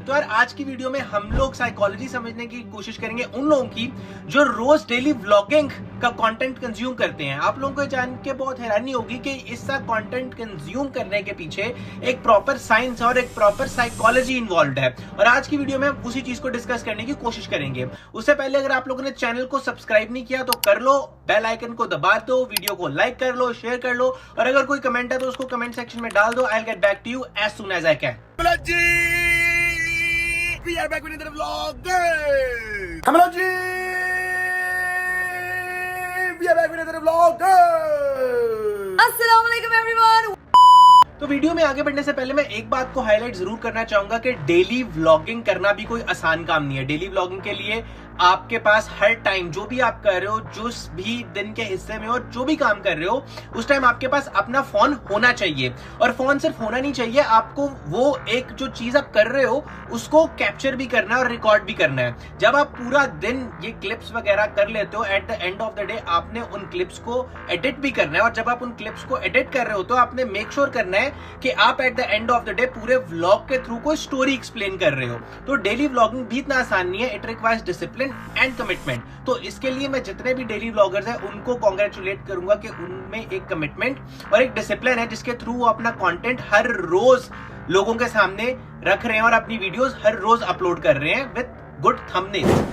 तो यार आज की वीडियो में हम लोग साइकोलॉजी समझने की कोशिश करेंगे उन लोगों की जो रोज डेली व्लॉगिंग का कंटेंट कंज्यूम करते हैं। आप लोगों को जान के बहुत हैरानी होगी कि इसका कंटेंट कंज्यूम करने के पीछे एक प्रॉपर साइंस और एक प्रॉपर साइकोलॉजी इन्वॉल्व है, और आज की वीडियो में हम उसी चीज को डिस्कस करने की कोशिश करेंगे। उससे पहले अगर आप लोगों ने चैनल को सब्सक्राइब नहीं किया तो कर लो, बेल आइकन को दबा दो, वीडियो को लाइक कर लो, शेयर कर लो, और अगर कोई कमेंट है तो उसको कमेंट सेक्शन में डाल दो। I will get back to you as soon as I can. We are back with another vlog. Hello ji, We are back with another vlog. अस्सलाम वालेकुम एवरीवन। तो वीडियो में आगे बढ़ने से पहले मैं एक बात को हाईलाइट जरूर करना चाहूंगा कि डेली व्लॉगिंग करना भी कोई आसान काम नहीं है। डेली व्लॉगिंग के लिए आपके पास हर टाइम जो भी आप कर रहे हो, जो भी दिन के हिस्से में और जो भी काम कर रहे हो, उस टाइम आपके पास अपना फोन होना चाहिए। और फोन सिर्फ होना नहीं चाहिए, आपको वो एक जो चीज आप कर रहे हो उसको कैप्चर भी करना है और रिकॉर्ड भी करना है। जब आप पूरा दिन ये क्लिप्स वगैरह कर लेते हो, at the end of the day आपने उन क्लिप्स को एडिट भी करना है, और जब आप उन क्लिप्स को एडिट कर रहे हो तो आपने मेक श्योर करना है कि आप at the end of the day पूरे व्लॉग के थ्रू कोई स्टोरी एक्सप्लेन कर रहे हो। तो डेली व्लॉगिंग भी इतना आसान नहीं है, it requires discipline and commitment. तो इसके लिए मैं जितने भी डेली व्लॉगर्स हैं उनको कॉन्ग्रेचुलेट करूंगा कि उनमें एक कमिटमेंट और एक डिसिप्लिन है जिसके थ्रू वो अपना कंटेंट हर रोज लोगों के सामने रख रहे हैं और अपनी वीडियोस हर रोज अपलोड कर रहे हैं विद गुड थंबनेल।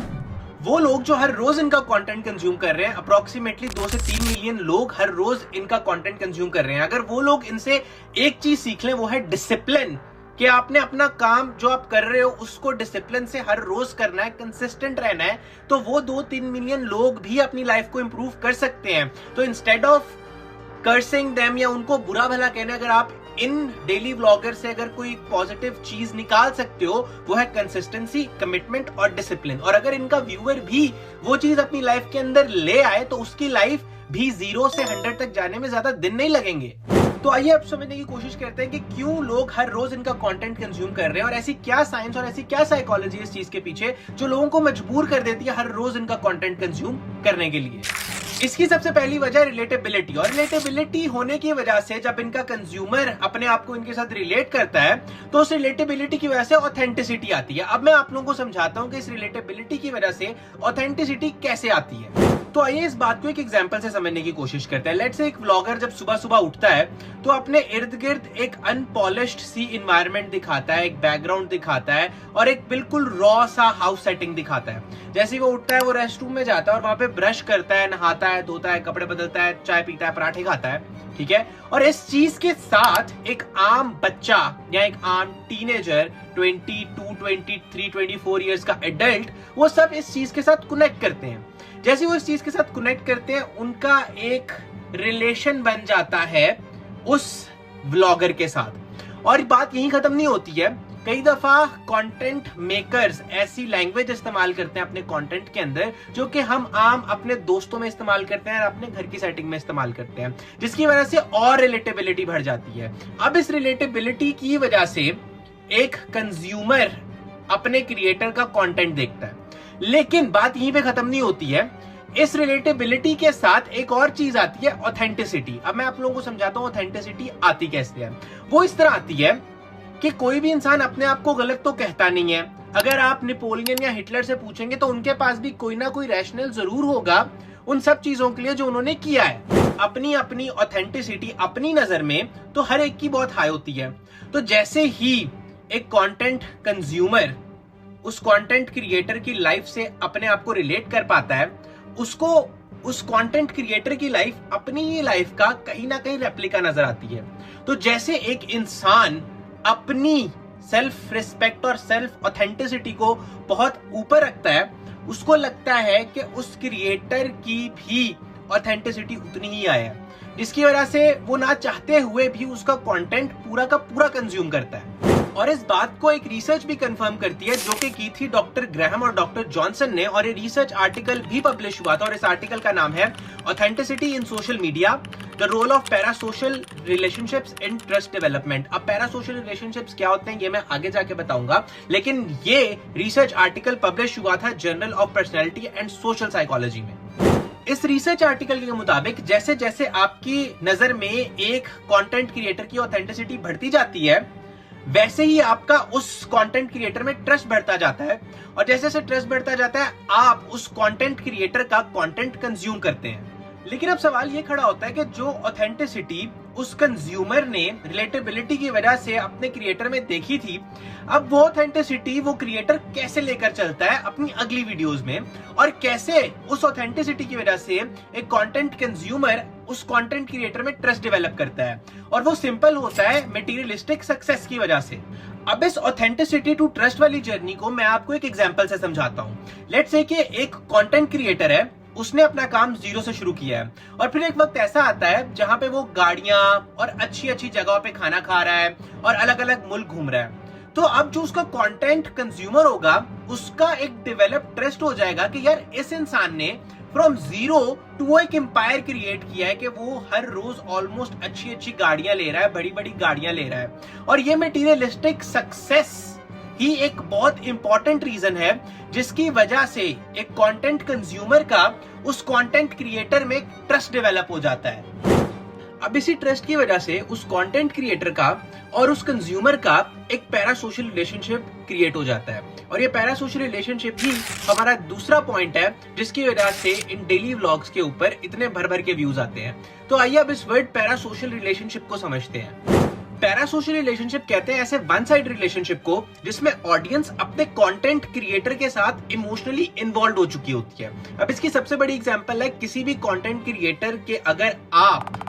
वो लोग जो हर रोज इनका कंटेंट कंज्यूम कर रहे हैं, अप्रोक्सीमेटली 2 से 3 मिलियन लोग हर रोज इनका कंटेंट कंज्यूम कर रहे हैं। अगर वो लोग इनसे एक चीज सीख लें वो है डिसिप्लिन, कि आपने अपना काम जो आप कर रहे हो उसको डिसिप्लिन से हर रोज करना है, कंसिस्टेंट रहना है, तो वो 2-3 मिलियन लोग भी अपनी लाइफ को इंप्रूव कर सकते हैं। तो इंस्टेड ऑफ कर्सिंग देम या उनको बुरा भला कहने, अगर आप इन डेली व्लॉगर से अगर कोई पॉजिटिव चीज निकाल सकते हो वो है कंसिस्टेंसी, कमिटमेंट और डिसिप्लिन। और अगर इनका व्यूअर भी वो चीज अपनी लाइफ के अंदर ले आए तो उसकी लाइफ भी 0 से 100 तक जाने में ज्यादा दिन नहीं लगेंगे। तो आइए अब समझने की कोशिश करते हैं कि क्यों लोग हर रोज इनका कंटेंट कंज्यूम कर रहे हैं, और ऐसी क्या साइंस और ऐसी क्या साइकोलॉजी है इस चीज के पीछे जो लोगों को मजबूर कर देती है हर रोज इनका कंटेंट कंज्यूम करने के लिए। इसकी सबसे पहली वजह रिलेटेबिलिटी, और रिलेटेबिलिटी होने की वजह से जब इनका कंज्यूमर अपने आप को इनके साथ रिलेट करता है तो उस रिलेटेबिलिटी की वजह से ऑथेंटिसिटी आती है। अब मैं आप लोगों को समझाता हूं कि इस रिलेटेबिलिटी की वजह से ऑथेंटिसिटी कैसे आती है। तो आइए इस बात को एक एग्जांपल से समझने की कोशिश करते हैं। लेट्स से एक व्लॉगर जब सुबह सुबह उठता है तो अपने इर्द गिर्द एक अनपॉलिश्ड सी इन्वायरमेंट दिखाता है, एक बैकग्राउंड दिखाता है और एक बिल्कुल रॉ सा हाउस सेटिंग दिखाता है। जैसे वो उठता है वो रेस्टरूम में जाता है और वहां पे ब्रश करता है, नहाता है, धोता है, कपड़े बदलता है, चाय पीता है, पराठे खाता है, ठीक है। और इस चीज के साथ एक आम बच्चा या एक आम टीनेजर 22, 23, 24 इयर्स का एडल्ट, वो सब इस चीज के साथ कनेक्ट करते हैं। जैसे वो इस चीज के साथ कनेक्ट करते हैं उनका एक रिलेशन बन जाता है उस व्लॉगर के साथ। और बात यही खत्म नहीं होती है, कई दफा कंटेंट मेकर्स ऐसी लैंग्वेज इस्तेमाल करते हैं अपने कंटेंट के अंदर जो कि हम आम अपने दोस्तों में इस्तेमाल करते हैं और अपने घर की सेटिंग में इस्तेमाल करते हैं, जिसकी वजह से और रिलेटेबिलिटी बढ़ जाती है। अब इस रिलेटेबिलिटी की वजह से एक कंज्यूमर अपने क्रिएटर का कंटेंट देखता है, लेकिन बात यहीं पे खत्म नहीं होती है। इस रिलेटेबिलिटी के साथ एक और चीज आती है, ऑथेंटिसिटी। अब मैं आप लोगों को समझाता हूं ऑथेंटिसिटी आती कैसे है। वो इस तरह आती है कि कोई भी इंसान अपने आप को गलत तो कहता नहीं है। अगर आप नेपोलियन या हिटलर से पूछेंगे तो उनके पास भी कोई ना कोई रैशनल जरूर होगा उन सब चीजों के लिए जो उन्होंने किया है। अपनी अपनी ऑथेंटिसिटी अपनी नजर में तो हर एक की बहुत हाई होती है। तो जैसे ही एक कंटेंट कंज्यूमर उस कंटेंट क्रिएटर की लाइफ से अपने आप को रिलेट कर पाता है, उसको उस कंटेंट क्रिएटर की लाइफ अपनी ही लाइफ का कहीं ना कहीं रेप्लिका नजर आती है। तो जैसे एक इंसान अपनी सेल्फ रिस्पेक्ट और सेल्फ ऑथेंटिसिटी को बहुत ऊपर रखता है, उसको लगता है कि उस क्रिएटर की भी ऑथेंटिसिटी उतनी ही है, जिसकी वजह से वो ना चाहते हुए भी उसका कंटेंट पूरा का पूरा कंज्यूम करता है। और इस बात को एक रिसर्च भी कंफर्म करती है जो कि की थी डॉक्टर ग्राहम और डॉक्टर जॉनसन ने, और ये रिसर्च आर्टिकल भी पब्लिश हुआ था। और इस आर्टिकल का नाम है authenticity in social media, the role of parasocial relationships in trust development. अब पैरासोशल रिलेशनशिप्स क्या होते हैं ये मैं आगे जाके बताऊंगा, लेकिन ये रिसर्च आर्टिकल पब्लिश हुआ था journal of personality and social psychology में। इस रिसर्च आर्टिकल के मुताबिक जैसे जैसे आपकी नजर में एक कंटेंट क्रिएटर की ऑथेंटिसिटी बढ़ती जाती है, वैसे ही आपका उस कंटेंट क्रिएटर में ट्रस्ट बढ़ता जाता है, और जैसे जैसे ट्रस्ट बढ़ता जाता है आप उस कंटेंट क्रिएटर का कंटेंट कंज्यूम करते हैं। लेकिन अब सवाल ये खड़ा होता है कि जो ऑथेंटिसिटी उस कंज्यूमर ने रिलेटेबिलिटी की वजह से अपने क्रिएटर में देखी थी, अब वो ऑथेंटिसिटी वो क्रिएटर कैसे लेकर चलता है अपनी अगली वीडियोस में, और कैसे उस ऑथेंटिसिटी की वजह से एक कंटेंट कंज्यूमर उस कंटेंट क्रिएटर में ट्रस्ट डेवलप करता है, और वो सिंपल होता है मटेरियलिस्टिक सक्सेस की वजह से। अब इस ऑथेंटिसिटी टू ट्रस्ट वाली जर्नी को मैं आपको एक एग्जांपल से समझाता हूं। लेट्स से कि एक कंटेंट क्रिएटर है, उसने अपना काम जीरो से शुरू किया है, और फिर एक वक्त ऐसा आता है जहां पे वो गाड़ियां और अच्छी अच्छी जगहों पे खाना खा रहा है और अलग अलग मुल्क घूम रहा है। तो अब जो उसका कंटेंट कंज्यूमर होगा, उसका एक डेवलप ट्रस्ट हो जाएगा कि यार इस इंसान ने फ्रॉम जीरो टू एक एम्पायर क्रिएट किया है, कि वो हर रोज ऑलमोस्ट अच्छी अच्छी गाड़ियां ले रहा है, बड़ी बड़ी गाड़ियां ले रहा है। और ये मटेरियलिस्टिक सक्सेस ही एक बहुत इंपॉर्टेंट रीजन है जिसकी वजह से एक कंटेंट कंज्यूमर का उस कंटेंट क्रिएटर में ट्रस्ट डेवलप हो जाता है। अब इसी ट्रस्ट की वजह से उस कंटेंट क्रिएटर का और उस कंज्यूमर का एक पैरासोशल रिलेशनशिप क्रिएट हो जाता है, और ये पैरासोशल रिलेशनशिप ही हमारा दूसरा पॉइंट है जिसकी वजह से इन डेली व्लॉग्स के ऊपर इतने भर भर के व्यूज आते हैं। तो आइए अब इस वर्ड पैरासोशल रिलेशनशिप को समझते हैं। पैरासोशल रिलेशनशिप कहते हैं ऐसे वन साइड रिलेशनशिप को जिसमें ऑडियंस अपने कंटेंट क्रिएटर के साथ इमोशनली इन्वॉल्व हो चुकी होती है। अब इसकी सबसे बड़ी एग्जांपल है किसी भी कंटेंट क्रिएटर के अगर आप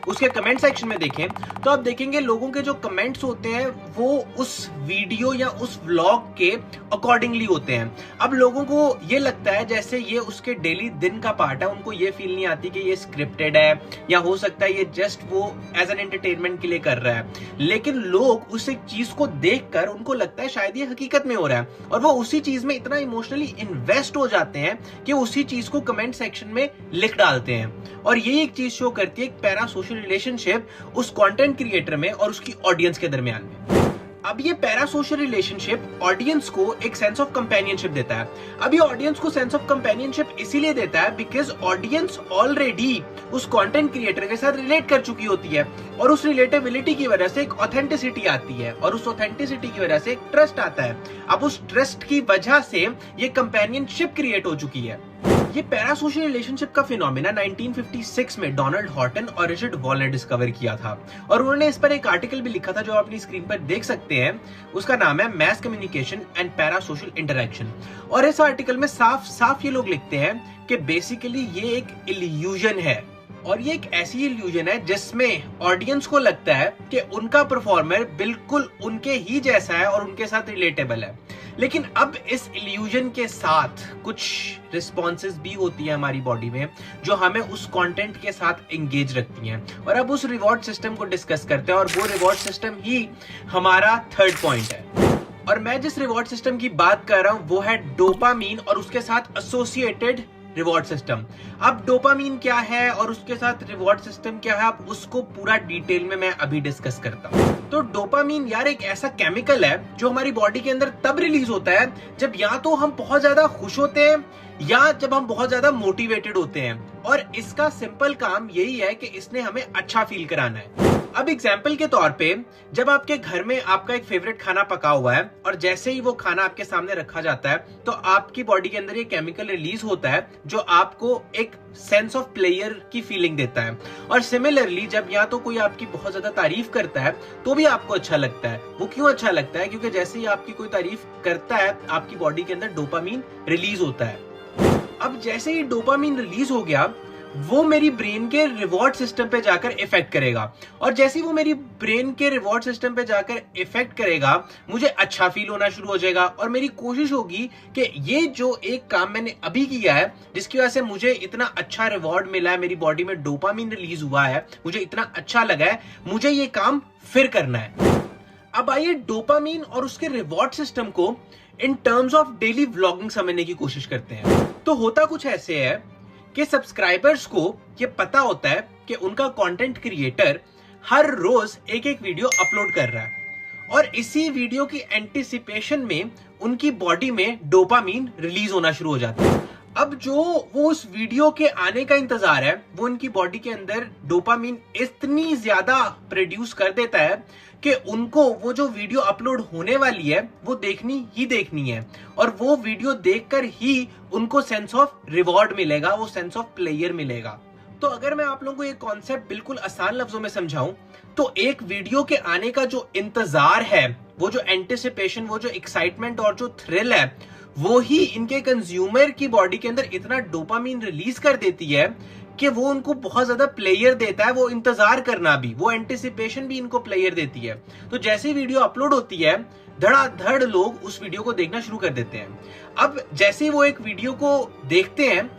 उसके कमेंट सेक्शन में देखें तो आप देखेंगे लोगों के जो कमेंट्स होते हैं वो उस वीडियो या उस व्लॉग के अकॉर्डिंगली होते हैं। अब लोगों को ये लगता है जैसे ये उसके डेली दिन का पार्ट है, उनको ये फील नहीं आती कि ये स्क्रिप्टेड है, या हो सकता है ये जस्ट वो एज एन एंटरटेनमेंट के लिए कर रहा है। लेकिन लोग उस एक चीज को देखकर उनको लगता है शायद ये हकीकत में हो रहा है, और वो उसी चीज में इतना इमोशनली इन्वेस्ट हो जाते हैं कि उसी चीज को कमेंट सेक्शन में लिख डालते हैं। और ये एक चीज शो करती है एक पैरासोशल रिलेशनशिप उस कंटेंट क्रिएटर में और उसकी ऑडियंस के दरमियान में। अब ये पैरासोशल रिलेशनशिप ऑडियंस को एक सेंस ऑफ कंपेनियनशिप देता है। अब ये ऑडियंस को सेंस ऑफ कंपेनियनशिप इसीलिए देता है बिकॉज ऑडियंस ऑलरेडी उस कंटेंट क्रिएटर के साथ रिलेट कर चुकी होती है, और उस रिलेटेबिलिटी की वजह से एक ऑथेंटिसिटी आती है, और उस ऑथेंटिसिटी की वजह से एक ट्रस्ट आता है। अब उस ट्रस्ट की वजह से ये कंपेनियनशिप क्रिएट हो चुकी है। ये पैरासोशल रिलेशनशिप का फिनोमेना 1956 में डोनाल्ड हॉटन और रिचर्ड वॉल ने डिस्कवर किया था, और उन्होंने इस पर एक आर्टिकल भी लिखा था जो आप अपनी स्क्रीन पर देख सकते हैं। उसका नाम है mess communication and parasocial interaction. और इस आर्टिकल में साफ साफ ये लोग लिखते हैं कि बेसिकली ये एक इल्यूजन है, और ये एक ऐसी इल्यूजन है जिसमें ऑडियंस को लगता है कि उनका परफॉर्मर बिल्कुल उनके ही जैसा है और उनके साथ रिलेटेबल है। लेकिन अब इस इल्यूजन के साथ कुछ रिस्पॉन्सेज भी होती है हमारी बॉडी में जो हमें उस कंटेंट के साथ एंगेज रखती हैं, और अब उस रिवॉर्ड सिस्टम को डिस्कस करते हैं, और वो रिवॉर्ड सिस्टम ही हमारा थर्ड पॉइंट है। और मैं जिस रिवॉर्ड सिस्टम की बात कर रहा हूं वो है डोपामीन और उसके साथ एसोसिएटेड रिवॉर्ड सिस्टम। अब डोपामीन क्या है और उसके साथ रिवॉर्ड सिस्टम क्या है, अब उसको पूरा डिटेल में मैं अभी डिस्कस करता हूं। तो डोपामीन यार एक ऐसा केमिकल है जो हमारी बॉडी के अंदर तब रिलीज होता है जब या तो हम बहुत ज्यादा खुश होते हैं या जब हम बहुत ज्यादा मोटिवेटेड होते हैं, और इसका सिंपल काम यही है कि इसने हमें अच्छा फील कराना है। अब एग्जाम्पल के तौर पे जब आपके घर में आपका एक फेवरेट खाना पका हुआ है और जैसे ही वो खाना आपके सामने रखा जाता है तो आपकी बॉडी के अंदर ये केमिकल रिलीज होता है जो आपको एक सेंस ऑफ प्लेयर की फीलिंग देता है। और सिमिलरली जब या तो कोई आपकी बहुत ज्यादा तारीफ करता है तो भी आपको अच्छा लगता है। वो क्यों अच्छा लगता है? क्योंकि जैसे ही आपकी कोई तारीफ करता है आपकी बॉडी के अंदर डोपामीन रिलीज होता है। अब जैसे ही डोपामीन रिलीज हो गया वो मेरी ब्रेन के रिवॉर्ड सिस्टम पे जाकर इफेक्ट करेगा, और जैसे ही वो मेरी ब्रेन के रिवॉर्ड सिस्टम पे जाकर इफेक्ट करेगा मुझे अच्छा फील होना शुरू हो जाएगा, और मेरी कोशिश होगी कि ये जो एक काम मैंने अभी किया है जिसकी वजह से मुझे इतना अच्छा रिवॉर्ड मिला है, मेरी बॉडी में डोपामीन रिलीज हुआ है, मुझे इतना अच्छा लगा है, मुझे ये काम फिर करना है। अब आइए डोपामीन और उसके रिवॉर्ड सिस्टम को in terms of daily vlogging समझने की कोशिश करते हैं। तो होता कुछ ऐसे है कि सब्सक्राइबर्स को ये पता होता है कि उनका कंटेंट क्रिएटर हर रोज एक एक वीडियो अपलोड कर रहा है, और इसी वीडियो की एंटिसिपेशन में उनकी बॉडी में डोपामीन रिलीज होना शुरू हो जाता है। अब जो वो उस वीडियो के आने का इंतजार है, वो उनकी बॉडी के अंदर डोपामीन इतनी ज्यादा प्रोड्यूस कर देता है कि उनको वो जो वीडियो अपलोड होने वाली है वो देखनी ही देखनी है, और वो वीडियो देखकर ही उनको सेंस ऑफ रिवॉर्ड मिलेगा, वो सेंस ऑफ प्लेयर मिलेगा। तो अगर मैं आप लोगों को ये कॉन्सेप्ट बिल्कुल आसान लफ्जों में समझाऊं, तो एक वीडियो के आने का जो इंतजार है, वो जो एंटिसिपेशन, वो जो एक्साइटमेंट और जो थ्रिल है, वो ही इनके कंज्यूमर की बॉडी के अंदर इतना डोपामीन रिलीज कर देती है कि वो उनको बहुत ज्यादा प्लेयर देता है। वो इंतजार करना भी, वो एंटिसिपेशन भी इनको प्लेयर देती है। तो जैसे ही वीडियो अपलोड होती है, धड़ाधड़ लोग उस वीडियो को देखना शुरू कर देते हैं। अब जैसे ही वो एक वीडियो को देखते हैं,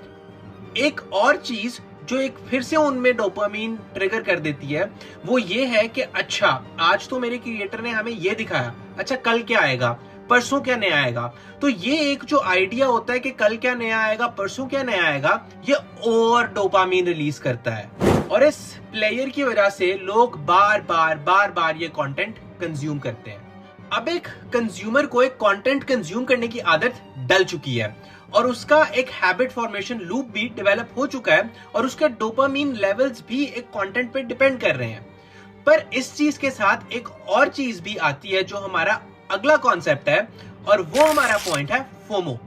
एक और चीज जो एक फिर से उनमें डोपामीन ट्रिगर कर देती है, वो ये है कि अच्छा, आज तो मेरे क्रिएटर ने हमें ये दिखाया, अच्छा कल क्या आएगा, परसों क्या नया आएगा। तो ये एक जो आइडिया होता है कि कल क्या नया आएगा, परसों क्या नया आएगा, ये और डोपामीन रिलीज करता है, और इस प्लेयर की वजह से लोग बार बार ये कंटेंट कंज्यूम करते हैं। अब एक कंज्यूमर को एक कंटेंट कंज्यूम करने की आदत डल चुकी है, और उसका एक हैबिट फॉर्मेशन लूप भी डेवलप हो चुका है, और उसके डोपामीन लेवल्स भी एक कंटेंट पे डिपेंड कर रहे हैं। पर इस चीज के साथ एक और चीज भी आती है जो हमारा अगला कॉन्सेप्ट है, और वो हमारा पॉइंट है फोमो।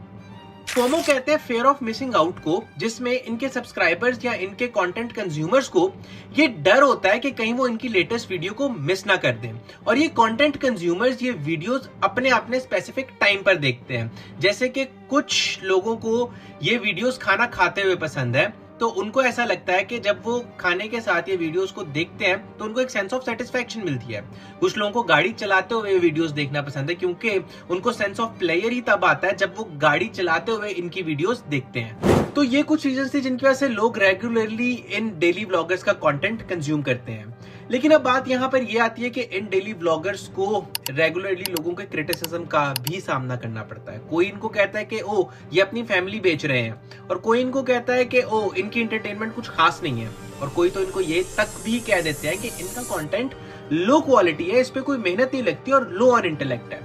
फोमो कहते हैं फेयर ऑफ मिसिंग आउट को, जिसमें इनके सब्सक्राइबर्स या इनके कंटेंट कंज्यूमर्स को ये डर होता है कि कहीं वो इनकी लेटेस्ट वीडियो को मिस ना कर दें। और ये कंटेंट कंज्यूमर्स ये वीडियोस अपने स्पेसिफिक टाइम पर देखते हैं। जैसे कि कुछ लोगों को ये वीडियोस खाना खाते हुए पसंद है, तो उनको ऐसा लगता है कि जब वो खाने के साथ ये वीडियोस को देखते हैं तो उनको एक सेंस ऑफ सेटिस्फैक्शन मिलती है। कुछ लोगों को गाड़ी चलाते हुए वीडियोस देखना पसंद है, क्योंकि उनको सेंस ऑफ प्लेयर ही तब आता है जब वो गाड़ी चलाते हुए इनकी वीडियोस देखते हैं। तो ये कुछ रीजंस थी जिनकी वजह से लोग रेगुलरली इन डेली व्लॉगर्स का कंटेंट कंज्यूम करते हैं। लेकिन अब बात यहाँ पर ये आती है कि इन डेली व्लॉगर्स को रेगुलरली लोगों के क्रिटिसिज्म का भी सामना करना पड़ता है। कोई इनको कहता है कि ओ ये अपनी फैमिली बेच रहे हैं, और कोई इनको कहता है कि ओ इनकी एंटरटेनमेंट कुछ खास नहीं है, और कोई तो इनको ये तक भी कह देते हैं कि इनका कंटेंट लो क्वालिटी है, इस पे कोई मेहनत नहीं लगती और लो ऑन इंटेलेक्ट है।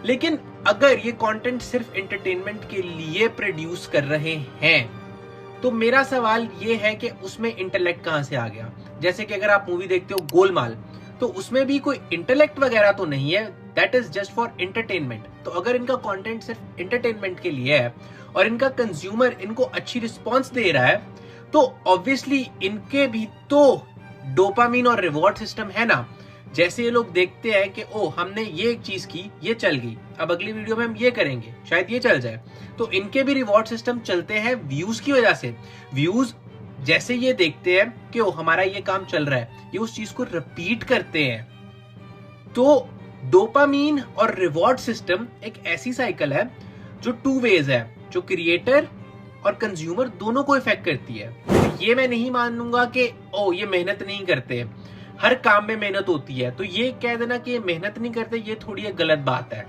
लेकिन अगर ये कंटेंट सिर्फ एंटरटेनमेंट के लिए प्रोड्यूस कर रहे हैं, तो मेरा सवाल ये है कि उसमें इंटेलेक्ट कहां से आ गया। जैसे कि अगर आप मूवी देखते हो गोलमाल, तो उसमें भी कोई इंटेलेक्ट वगैरह तो नहीं है, that is just for entertainment. तो अगर इनका कंटेंट सिर्फ एंटरटेनमेंट के लिए है और इनका कंज्यूमर इनको अच्छी रिस्पॉन्स दे रहा है, तो ऑब्वियसली इनके भी तो डोपामीन और रिवॉर्ड सिस्टम है ना। जैसे ये लोग देखते हैं कि ओ हमने ये एक चीज की, ये चल गई, अब अगली वीडियो में हम ये करेंगे, शायद ये चल जाए, तो इनके भी रिवॉर्ड सिस्टम चलते हैं व्यूज की वजह से। व्यूज जैसे ये देखते हैं कि ओ हमारा ये काम चल रहा है, ये उस चीज को रिपीट करते हैं। तो डोपामीन और रिवॉर्ड सिस्टम एक ऐसी साइकिल है जो टू वेज है, जो क्रिएटर और कंज्यूमर दोनों को इफेक्ट करती है। तो ये मैं नहीं मानूंगा कि ओ ये मेहनत नहीं करते, हर काम में मेहनत होती है, तो ये कह देना कि ये मेहनत नहीं करते, ये थोड़ी एक गलत बात है।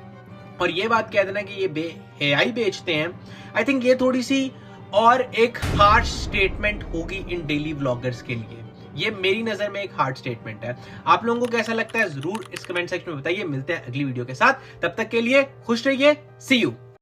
और ये बात कह देना कि ये बेहयाई बेचते हैं, आई थिंक ये थोड़ी सी और एक हार्श स्टेटमेंट होगी इन डेली व्लॉगर्स के लिए। ये मेरी नजर में एक हार्ड स्टेटमेंट है। आप लोगों को कैसा लगता है जरूर इस कमेंट सेक्शन में बताइए। मिलते हैं अगली वीडियो के साथ, तब तक के लिए खुश रहिए, सी यू।